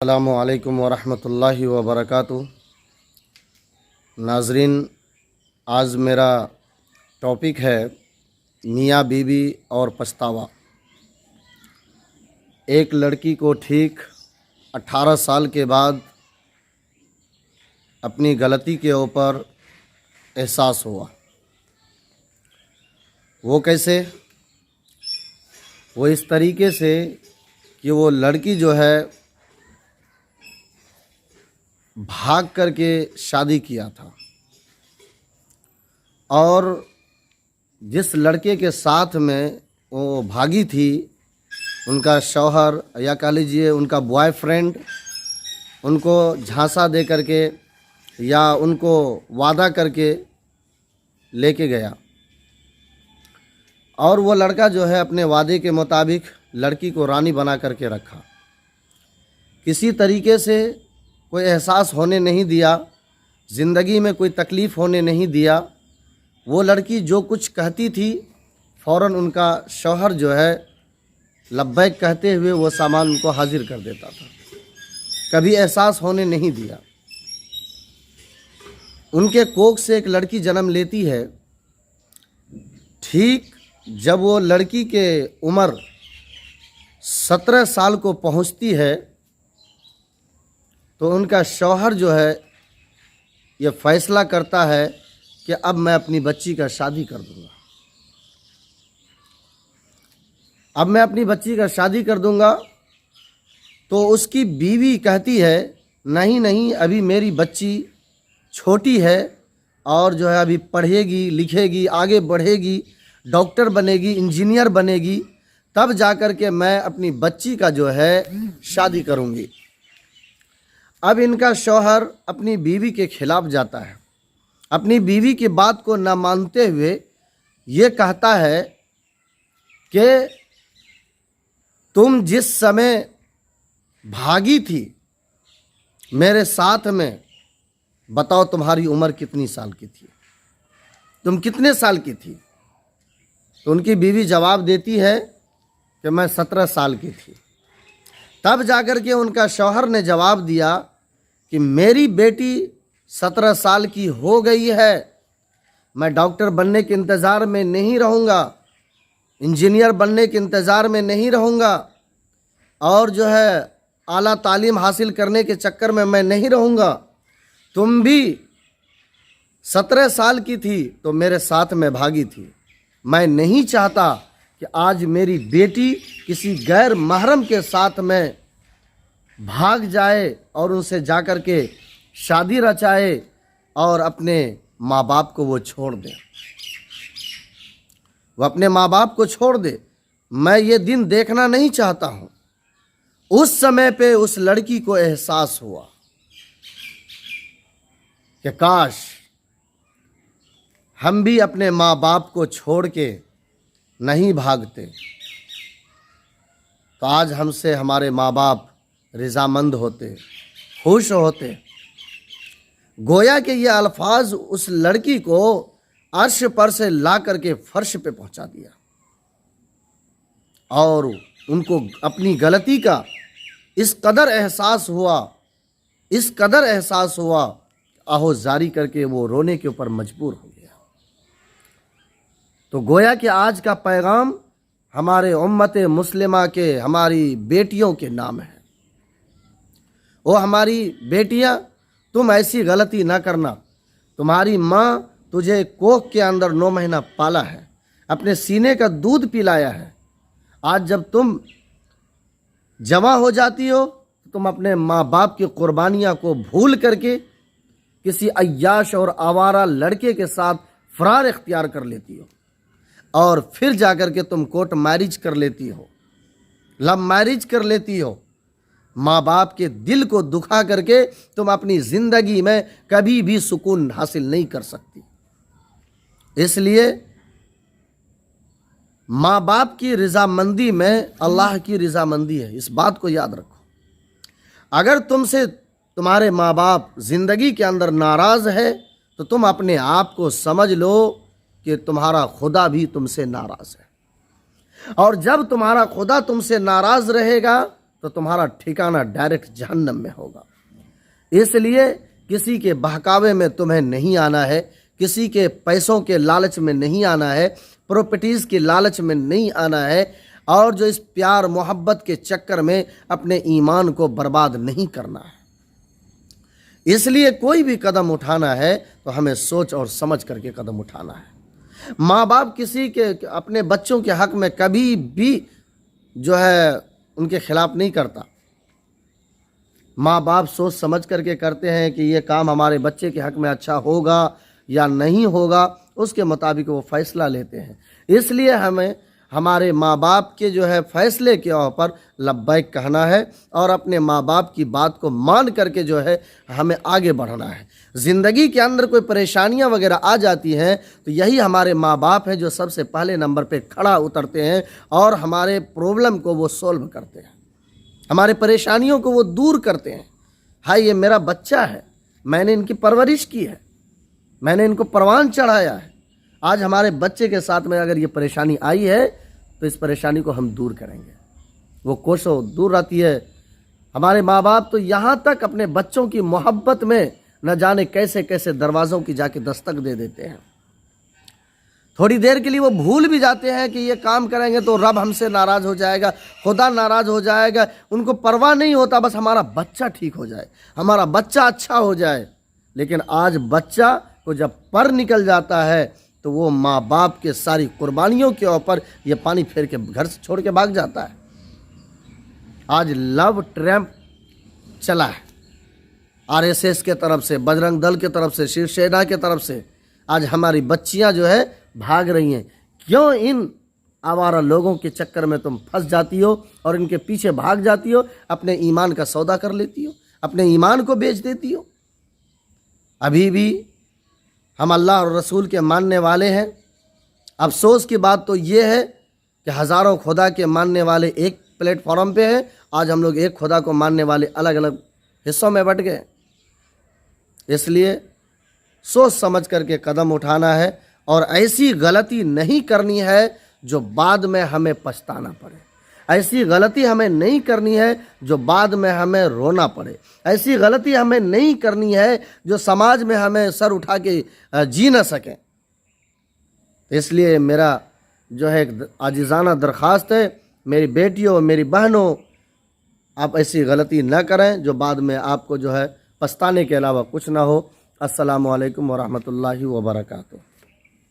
السلام علیکم ورحمۃ اللہ وبرکاتہ۔ ناظرین، آج میرا ٹاپک ہے میاں بیوی اور پچھتاوا۔ ایک لڑکی کو ٹھیک 18 سال کے بعد اپنی غلطی کے اوپر احساس ہوا۔ وہ کیسے؟ وہ اس طریقے سے کہ وہ لڑکی جو ہے بھاگ کر کے شادی کیا تھا، اور جس لڑکے کے ساتھ میں وہ بھاگی تھی ان کا شوہر یا کہہ لیجیے ان کا بوائے فرینڈ ان کو جھانسا دے کر کے یا ان کو وعدہ کر کے لے کے گیا، اور وہ لڑکا جو ہے اپنے وعدے کے مطابق لڑکی کو رانی بنا کر کے رکھا۔ کسی طریقے سے کوئی احساس ہونے نہیں دیا، زندگی میں کوئی تکلیف ہونے نہیں دیا۔ وہ لڑکی جو کچھ کہتی تھی فوراً ان کا شوہر جو ہے لبیک کہتے ہوئے وہ سامان ان کو حاضر کر دیتا تھا، کبھی احساس ہونے نہیں دیا۔ ان کے کوکھ سے ایک لڑکی جنم لیتی ہے۔ ٹھیک جب وہ لڑکی کے عمر 17 سال کو پہنچتی ہے تو ان کا شوہر جو ہے یہ فیصلہ کرتا ہے کہ اب میں اپنی بچی کا شادی کر دوں گا، اب میں اپنی بچی کا شادی کر دوں گا۔ تو اس کی بیوی کہتی ہے نہیں نہیں، ابھی میری بچی چھوٹی ہے اور جو ہے ابھی پڑھے گی لکھے گی، آگے بڑھے گی، ڈاکٹر بنے گی، انجینئر بنے گی، تب جا کر کے میں اپنی بچی کا جو ہے شادی کروں گی۔ اب ان کا شوہر اپنی بیوی کے خلاف جاتا ہے، اپنی بیوی کی بات کو نہ مانتے ہوئے یہ کہتا ہے کہ تم جس سمے بھاگی تھی میرے ساتھ میں، بتاؤ تمہاری عمر کتنی سال کی تھی، تم کتنے سال کی تھی؟ تو ان کی بیوی جواب دیتی ہے کہ میں 17 سال کی تھی۔ تب جا کر کے ان کا شوہر نے جواب دیا کہ میری بیٹی 17 سال کی ہو گئی ہے، میں ڈاکٹر بننے کے انتظار میں نہیں رہوں گا، انجینئر بننے کے انتظار میں نہیں رہوں گا، اور جو ہے اعلیٰ تعلیم حاصل کرنے کے چکر میں نہیں رہوں گا۔ تم بھی 17 سال کی تھی تو میرے ساتھ میں بھاگی تھی، میں نہیں چاہتا کہ آج میری بیٹی کسی غیر محرم کے ساتھ میں بھاگ جائے اور ان سے جا کر کے شادی رچائے اور اپنے ماں باپ کو وہ چھوڑ دے، وہ اپنے ماں باپ کو چھوڑ دے۔ میں یہ دن دیکھنا نہیں چاہتا ہوں۔ اس سمے پہ اس لڑکی کو احساس ہوا کہ کاش ہم بھی اپنے ماں باپ کو چھوڑ کے نہیں بھاگتے تو آج ہم سے ہمارے ماں باپ رضامند ہوتے، خوش ہوتے۔ گویا کہ یہ الفاظ اس لڑکی کو عرش پر سے لا کر کے فرش پہ پہنچا دیا، اور ان کو اپنی غلطی کا اس قدر احساس ہوا، اس قدر احساس ہوا، آہو زاری کر کے وہ رونے کے اوپر مجبور ہو گیا۔ تو گویا کہ آج کا پیغام ہمارے امت مسلمہ کے، ہماری بیٹیوں کے نام ہے۔ وہ ہماری بیٹیاں، تم ایسی غلطی نہ کرنا۔ تمہاری ماں تجھے کوکھ کے اندر 9 مہینہ پالا ہے، اپنے سینے کا دودھ پلایا ہے۔ آج جب تم جوان ہو جاتی ہو تم اپنے ماں باپ کی قربانیاں کو بھول کر کے کسی عیاش اور آوارہ لڑکے کے ساتھ فرار اختیار کر لیتی ہو، اور پھر جا کر کے تم کورٹ میرج کر لیتی ہو، لو میرج کر لیتی ہو۔ ماں باپ کے دل کو دکھا کر کے تم اپنی زندگی میں کبھی بھی سکون حاصل نہیں کر سکتی۔ اس لیے ماں باپ کی رضامندی میں اللہ کی رضامندی ہے، اس بات کو یاد رکھو۔ اگر تم سے تمہارے ماں باپ زندگی کے اندر ناراض ہے تو تم اپنے آپ کو سمجھ لو کہ تمہارا خدا بھی تم سے ناراض ہے، اور جب تمہارا خدا تم سے ناراض رہے گا تو تمہارا ٹھکانہ ڈائریکٹ جہنم میں ہوگا۔ اس لیے کسی کے بہکاوے میں تمہیں نہیں آنا ہے، کسی کے پیسوں کے لالچ میں نہیں آنا ہے، پراپرٹیز کے لالچ میں نہیں آنا ہے، اور جو اس پیار محبت کے چکر میں اپنے ایمان کو برباد نہیں کرنا ہے۔ اس لیے کوئی بھی قدم اٹھانا ہے تو ہمیں سوچ اور سمجھ کر کے قدم اٹھانا ہے۔ ماں باپ کسی کے اپنے بچوں کے حق میں کبھی بھی جو ہے ان کے خلاف نہیں کرتا۔ ماں باپ سوچ سمجھ کر کے کرتے ہیں کہ یہ کام ہمارے بچے کے حق میں اچھا ہوگا یا نہیں ہوگا، اس کے مطابق وہ فیصلہ لیتے ہیں۔ اس لیے ہمیں ہمارے ماں باپ کے جو ہے فیصلے کے اوپر لبیک کہنا ہے، اور اپنے ماں باپ کی بات کو مان کر کے جو ہے ہمیں آگے بڑھنا ہے۔ زندگی کے اندر کوئی پریشانیاں وغیرہ آ جاتی ہیں تو یہی ہمارے ماں باپ ہیں جو سب سے پہلے نمبر پہ کھڑا اترتے ہیں اور ہمارے پرابلم کو وہ سولو کرتے ہیں، ہمارے پریشانیوں کو وہ دور کرتے ہیں۔ ہاں، یہ میرا بچہ ہے، میں نے ان کی پرورش کی ہے، میں نے ان کو پروان چڑھایا ہے۔ آج ہمارے بچے کے ساتھ میں اگر یہ پریشانی آئی ہے تو اس پریشانی کو ہم دور کریں گے، وہ کوشوں دور رہتی ہے۔ ہمارے ماں باپ تو یہاں تک اپنے بچوں کی محبت میں نہ جانے کیسے کیسے دروازوں کی جا کے دستک دے دیتے ہیں۔ تھوڑی دیر کے لیے وہ بھول بھی جاتے ہیں کہ یہ کام کریں گے تو رب ہم سے ناراض ہو جائے گا، خدا ناراض ہو جائے گا۔ ان کو پرواہ نہیں ہوتا، بس ہمارا بچہ ٹھیک ہو جائے، ہمارا بچہ اچھا ہو جائے۔ لیکن آج بچہ کو جب پر نکل جاتا ہے تو وہ ماں باپ کے ساری قربانیوں کے اوپر یہ پانی پھیر کے گھر سے چھوڑ کے بھاگ جاتا ہے۔ آج لو ٹریمپ چلا ہے، RSS کے طرف سے، بجرنگ دل کے طرف سے، شیو سینا کے طرف سے۔ آج ہماری بچیاں جو ہے بھاگ رہی ہیں۔ کیوں ان آوارہ لوگوں کے چکر میں تم پھنس جاتی ہو اور ان کے پیچھے بھاگ جاتی ہو، اپنے ایمان کا سودا کر لیتی ہو، اپنے ایمان کو بیچ دیتی ہو؟ ابھی بھی ہم اللہ اور رسول کے ماننے والے ہیں۔ افسوس کی بات تو یہ ہے کہ ہزاروں خدا کے ماننے والے ایک پلیٹ فارم پہ ہیں، آج ہم لوگ ایک خدا کو ماننے والے الگ الگ حصوں میں بٹ گئے۔ اس لیے سوچ سمجھ کر کے قدم اٹھانا ہے، اور ایسی غلطی نہیں کرنی ہے جو بعد میں ہمیں پچھتانا پڑے، ایسی غلطی ہمیں نہیں کرنی ہے جو بعد میں ہمیں رونا پڑے، ایسی غلطی ہمیں نہیں کرنی ہے جو سماج میں ہمیں سر اٹھا کے جی نہ سکیں۔ اس لیے میرا جو ہے ایک عاجزانہ درخواست ہے، میری بیٹیوں، میری بہنوں، آپ ایسی غلطی نہ کریں جو بعد میں آپ کو جو ہے پچھتانے کے علاوہ کچھ نہ ہو۔ السلام علیکم ورحمۃ اللہ وبرکاتہ۔